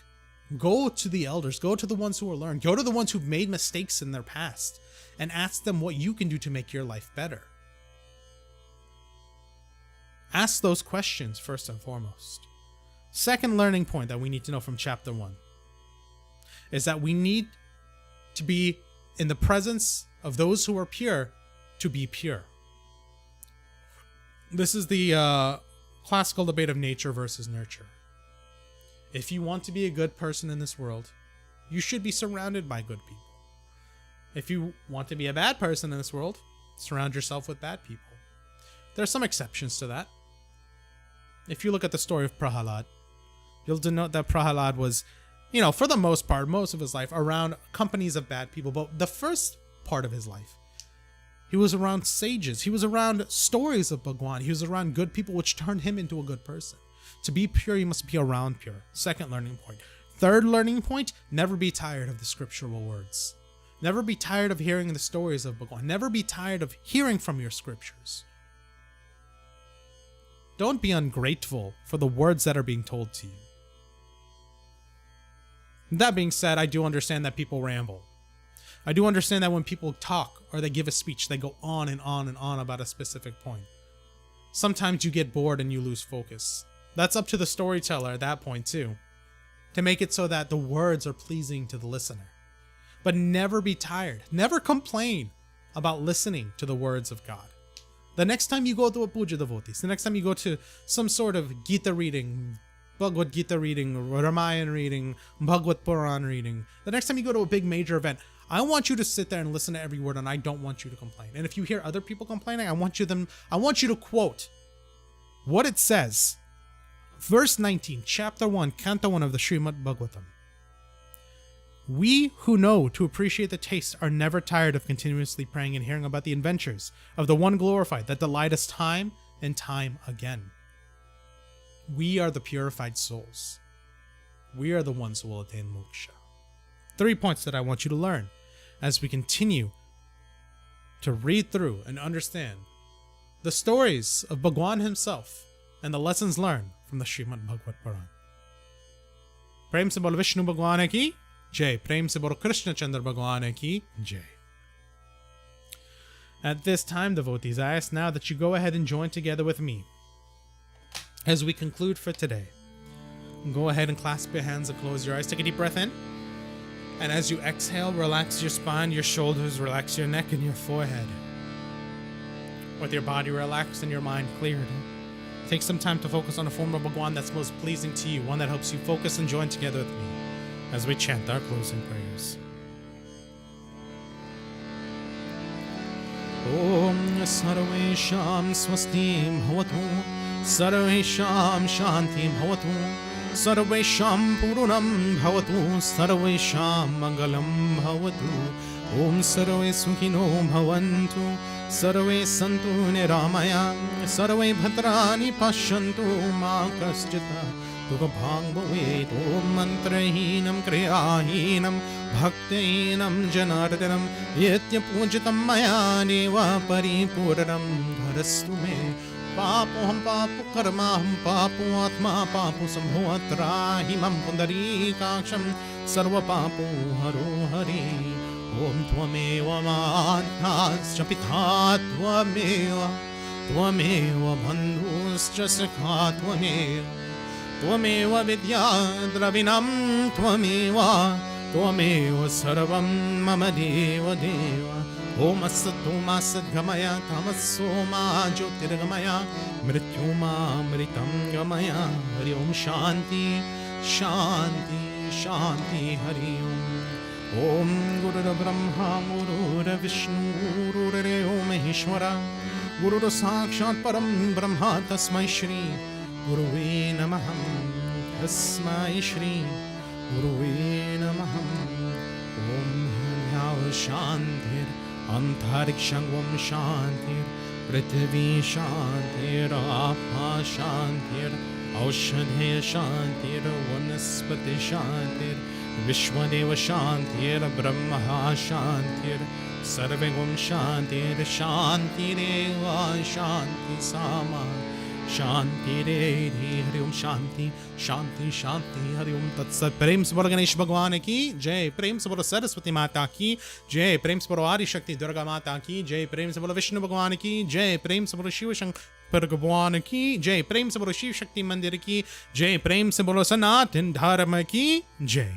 Go to the elders, go to the ones who are learned, go to the ones who've made mistakes in their past, and ask them what you can do to make your life better. Ask those questions first and foremost. Second learning point that we need to know from chapter 1 is that we need to be in the presence of those who are pure to be pure. This is the classical debate of nature versus nurture. If you want to be a good person in this world, you should be surrounded by good people. If you want to be a bad person in this world, surround yourself with bad people. There are some exceptions to that. If you look at the story of Prahalad, you'll denote that Prahalad was, for the most part, most of his life, around companies of bad people. But the first part of his life, he was around sages. He was around stories of Bhagwan. He was around good people, which turned him into a good person. To be pure, you must be around pure. Second learning point. Third learning point, never be tired of the scriptural words. Never be tired of hearing the stories of Bhagwan. Never be tired of hearing from your scriptures. Don't be ungrateful for the words that are being told to you. That being said, I do understand that people ramble. I do understand that when people talk or they give a speech, they go on and on and on about a specific point. Sometimes you get bored and you lose focus. That's up to the storyteller at that point too, to make it so that the words are pleasing to the listener. But never be tired. Never complain about listening to the words of God. The next time you go to a puja, devotees, the next time you go to some sort of Gita reading, Bhagavad Gita reading, Ramayana reading, Bhagavad Puran reading, the next time you go to a big major event, I want you to sit there and listen to every word, and I don't want you to complain. And if you hear other people complaining, I want you to quote what it says. Verse 19, chapter 1, canto 1 of the Srimad-Bhagavatam. We who know to appreciate the taste are never tired of continuously praying and hearing about the adventures of the one glorified that delight us time and time again. We are the purified souls. We are the ones who will attain moksha. 3 points that I want you to learn as we continue to read through and understand the stories of Bhagwan himself and the lessons learned from the Srimad-Bhagavatam. Prem se bolo Vishnu Bhagwan ki Jai. Prem se bolo Krishna Chandra Bhagwan ki Jai. At this time, devotees, I ask now that you go ahead and join together with me as we conclude for today. Go ahead and clasp your hands and close your eyes. Take a deep breath in. And as you exhale, relax your spine, your shoulders, relax your neck and your forehead. With your body relaxed and your mind cleared, take some time to focus on a form of Bhagwan that's most pleasing to you, one that helps you focus and join together with me as we chant our closing prayers. Om Sarvesham Swastim Bhavatu, Sarvesham Shantim Bhavatu, Sarvesham Purunam Bhavatu, Sarvesham Mangalam Bhavatu. Om Sarve Sukhino Bhavantu, Sarve Santu Niramaya, Sarve Bhadrani Pashyantu, Ma Kaschita Dukhabhang Bhavet. Om Mantrahinam Kriyahinam Bhaktainam Janardanam Yatya Pujitam Maya Deva Paripuranam Dharastu Me. Papu ham papu karma ham papu atma papu sambhuatra himam pundari kaksham sarva papu haro hari. Om tvameva madhascha pitha tvameva, tvameva bandhuscha sakha tvameva, tvameva vidya dravinam tvameva, tvameva sarvam mama deva deva. Om asatoma sadgamaya tamasoma jyotirgamaya mrityuma mritam gamaya. Hari Om Shanti Shanti Shanti Hari Om. Om Guru Brahma Guru Vishnu Guru Deo Maheshwara Guru Sakshat Param Brahma Tasmai Shri Guruve Namah Tasmai Shri Guruve Namah. Om Bhyav Shantir Antarikshangvam Shantir Prithvi Shantir Apa Shantir Aushadhe Shantir Vanaspati Shantir Vishwadeva Shantir Brahma Shantir Sarvegum Shantir Shantireva Shanti Sama Shanti Redhi. Hari Om Shanti Shanti Shanti. Hari Om Tat Sat. Prem se bolo Ganesh Bhagwan ki jai. Prem se bolo Saraswati Mata ki jai. Prem se bolo Adi Shakti Durga Mata ki jai. Prem se bolo Vishnu Bhagwan ki jai. Prem se bolo Shiva Shakti Mandir ki jai. Prem se bolo Shiva Shakti Mandir ki jai. Prem se bolo Sanatana Dharma ki jai.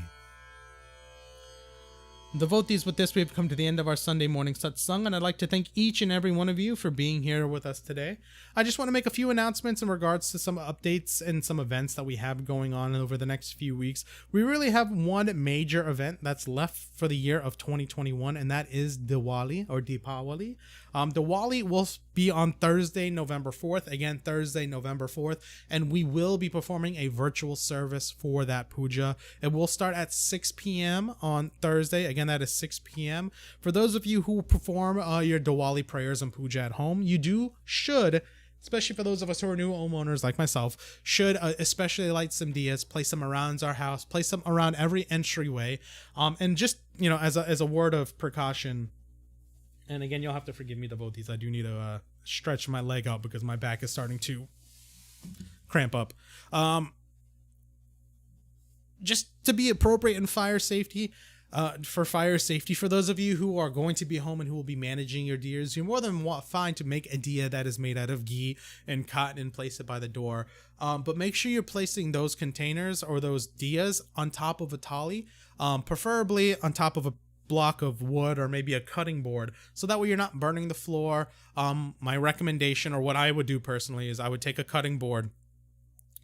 Devotees, with this, we've come to the end of our Sunday morning satsang, and I'd like to thank each and every one of you for being here with us today. I just want to make a few announcements in regards to some updates and some events that we have going on over the next few weeks. We really have one major event that's left for the year of 2021, and that is Diwali or Deepawali. Diwali will be on Thursday, November 4th. Again, Thursday, November 4th. And we will be performing a virtual service for that puja. It will start at 6 p.m. on Thursday. Again, that is 6 p.m. For those of you who perform your Diwali prayers and puja at home, you should, especially for those of us who are new homeowners like myself, should especially light some diyas, place them around our house, place them around every entryway. And just, as a word of precaution, and again, you'll have to forgive me, devotees, I do need to stretch my leg out because my back is starting to cramp up. Just to be appropriate in fire safety, for those of you who are going to be home and who will be managing your diyas, you're more than fine to make a diya that is made out of ghee and cotton and place it by the door. But make sure you're placing those containers or those diyas on top of a thali, preferably on top of a block of wood or maybe a cutting board, so that way you're not burning the floor. My recommendation, or what I would do personally, is I would take a cutting board,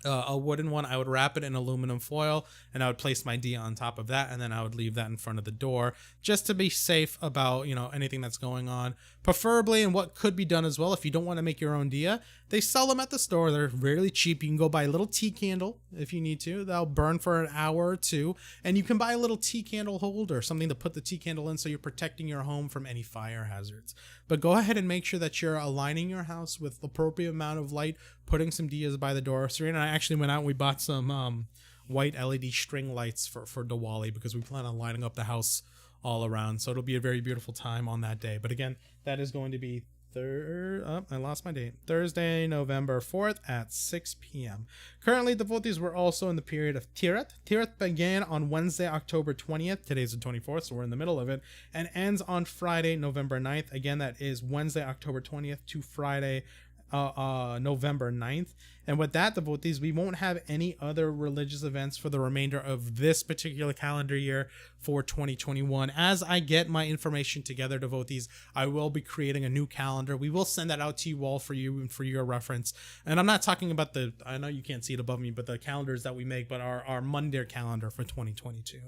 a wooden one, I would wrap it in aluminum foil, and I would place my diya on top of that, and then I would leave that in front of the door just to be safe about anything that's going on. Preferably, and what could be done as well, if you don't want to make your own diya, they sell them at the store. They're really cheap. You can go buy a little tea candle if you need to. That'll burn for an hour or two, and you can buy a little tea candle holder, something to put the tea candle in, so you're protecting your home from any fire hazards. But go ahead and make sure that you're aligning your house with the appropriate amount of light, putting some diyas by the door. Serena and I actually went out and we bought some white LED string lights for Diwali, because we plan on lighting up the house all around. So it'll be a very beautiful time on that day. But again, that is going to be I lost my date. Thursday, November 4th at 6 p.m. Currently, devotees were also in the period of Tirat. Tirat began on Wednesday, October 20th. Today's the 24th, so we're in the middle of it. And ends on Friday, November 9th. Again, that is Wednesday, October 20th to Friday, November 9th. And with that, devotees, we won't have any other religious events for the remainder of this particular calendar year for 2021. As I get my information together, devotees, I will be creating a new calendar. We will send that out to you all for you and for your reference. And I'm not talking about I know you can't see it above me, but the calendars that we make, but our Mandir calendar for 2022.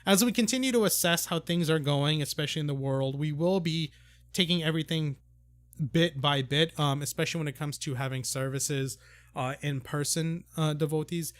As we continue to assess how things are going, especially in the world, we will be taking everything bit by bit, especially when it comes to having services in person, devotees.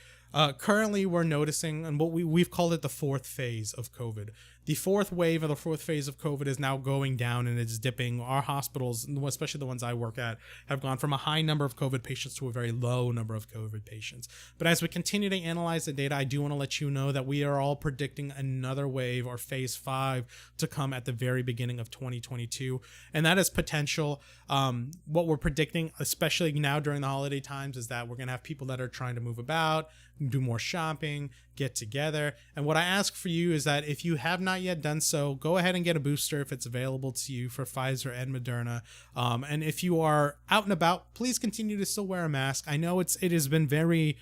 Currently, we're noticing, and what we've called it the fourth phase of COVID. The fourth wave of the fourth phase of COVID is now going down and it's dipping. Our hospitals, especially the ones I work at, have gone from a high number of COVID patients to a very low number of COVID patients. But as we continue to analyze the data, I do want to let you know that we are all predicting another wave, or phase 5, to come at the very beginning of 2022. And that is potential. What we're predicting, especially now during the holiday times, is that we're going to have people that are trying to move about, do more shopping, get together. And what I ask for you is that if you have not yet done so, go ahead and get a booster if it's available to you for Pfizer and Moderna. And if you are out and about, please continue to still wear a mask. I know it has been very,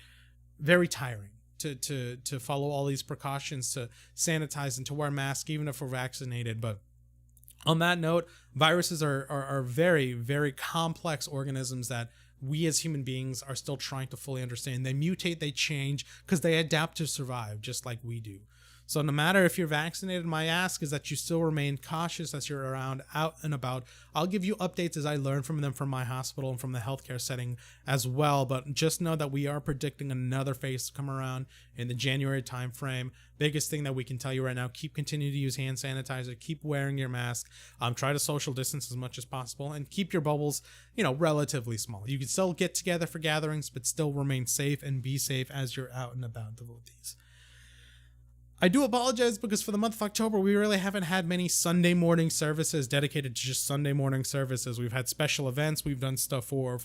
very tiring to follow all these precautions, to sanitize and to wear masks, even if we're vaccinated. But on that note, viruses are very, very complex organisms that we as human beings are still trying to fully understand. They mutate, they change, because they adapt to survive, just like we do. So no matter if you're vaccinated, my ask is that you still remain cautious as you're around, out and about. I'll give you updates as I learn from them from my hospital and from the healthcare setting as well. But just know that we are predicting another phase to come around in the January timeframe. Biggest thing that we can tell you right now, continue to use hand sanitizer, keep wearing your mask, try to social distance as much as possible, and keep your bubbles, relatively small. You can still get together for gatherings, but still remain safe and be safe as you're out and about, devotees. I do apologize because for the month of October, we really haven't had many Sunday morning services dedicated to just Sunday morning services. We've had special events. We've done stuff for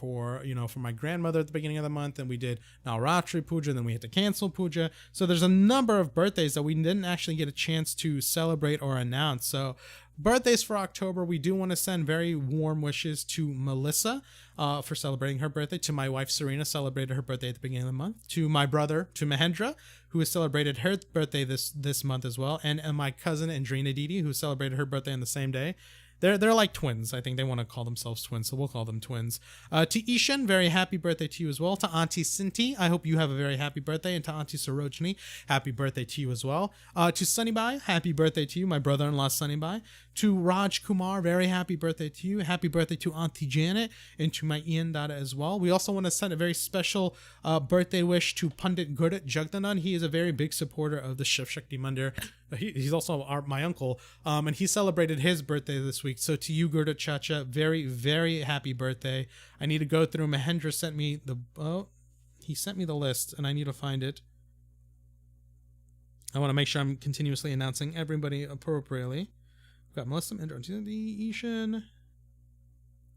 my grandmother at the beginning of the month, and we did Navratri Puja, and then we had to cancel Puja. So there's a number of birthdays that we didn't actually get a chance to celebrate or announce. So birthdays for October, we do want to send very warm wishes to Melissa for celebrating her birthday, to my wife Serena, celebrated her birthday at the beginning of the month, to my brother, to Mahendra, who has celebrated her birthday this month as well, and my cousin Andrina Didi, who celebrated her birthday on the same day. They're like twins. I think they want to call themselves twins, so we'll call them twins. To Ishan, very happy birthday to you as well. To Auntie Sinti, I hope you have a very happy birthday. And to Auntie Sarojini, happy birthday to you as well. To Sunnybai, happy birthday to you, my brother-in-law Sunnybai. To Raj Kumar, very happy birthday to you. Happy birthday to Auntie Janet, and to my Ian Dada as well. We also want to send a very special birthday wish to Pandit Gurdat Jagdanand. He is a very big supporter of the Shiva Shakti Mandir. He's also my uncle, and he celebrated his birthday this week. So to you, Gurdat Chacha, very, very happy birthday. I need to go through. Mahendra sent me he sent me the list, and I need to find it. I want to make sure I'm continuously announcing everybody appropriately. We've got Melissa, Auntie Ishan,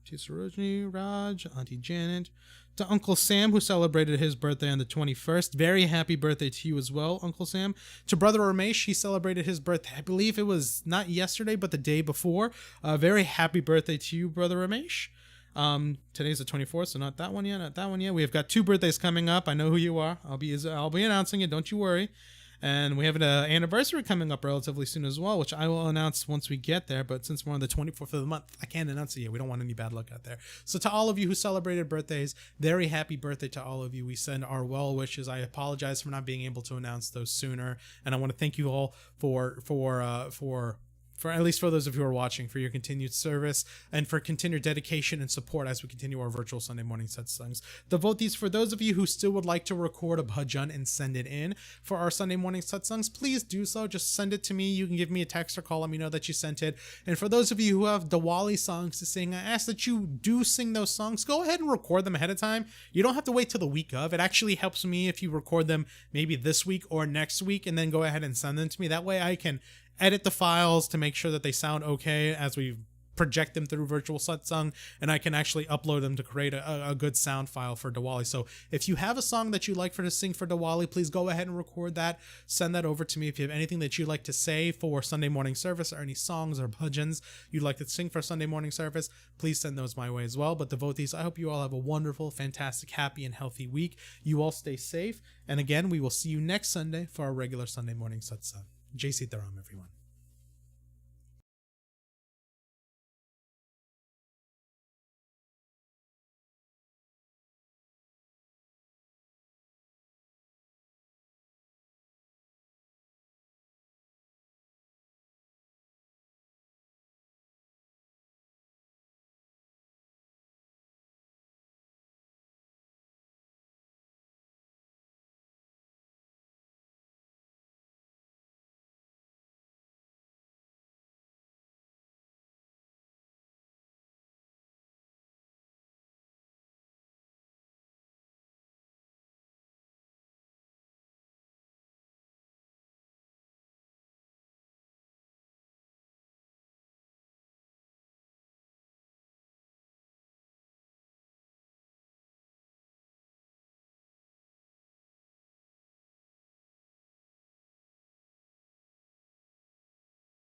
Auntie Sarojini, Raj, Auntie Janet. To Uncle Sam, who celebrated his birthday on the 21st. Very happy birthday to you as well, Uncle Sam. To Brother Ramesh, he celebrated his birthday. I believe it was not yesterday, but the day before. Very happy birthday to you, Brother Ramesh. Today's the 24th, so not that one yet. We have got 2 birthdays coming up. I know who you are. I'll be announcing it, don't you worry. And we have an anniversary coming up relatively soon as well, which I will announce once we get there. But since we're on the 24th of the month, I can't announce it yet. We don't want any bad luck out there. So to all of you who celebrated birthdays, very happy birthday to all of you. We send our well wishes. I apologize for not being able to announce those sooner. And I want to thank you all for at least for those of you who are watching, for your continued service and for continued dedication and support as we continue our virtual Sunday morning satsangs. Devotees, for those of you who still would like to record a bhajan and send it in for our Sunday morning satsangs, please do so. Just send it to me. You can give me a text or call, let me know that you sent it. And for those of you who have Diwali songs to sing, I ask that you do sing those songs. Go ahead and record them ahead of time. You don't have to wait till the week of. It actually helps me if you record them maybe this week or next week and then go ahead and send them to me. That way I can edit the files to make sure that they sound okay as we project them through virtual satsang, and I can actually upload them to create a good sound file for Diwali. So if you have a song that you'd like for to sing for Diwali, please go ahead and record that. Send that over to me. If you have anything that you'd like to say for Sunday morning service, or any songs or bhajans you'd like to sing for Sunday morning service, please send those my way as well. But devotees, I hope you all have a wonderful, fantastic, happy, and healthy week. You all stay safe. And again, we will see you next Sunday for our regular Sunday morning satsang. Jai Sita Ram, everyone.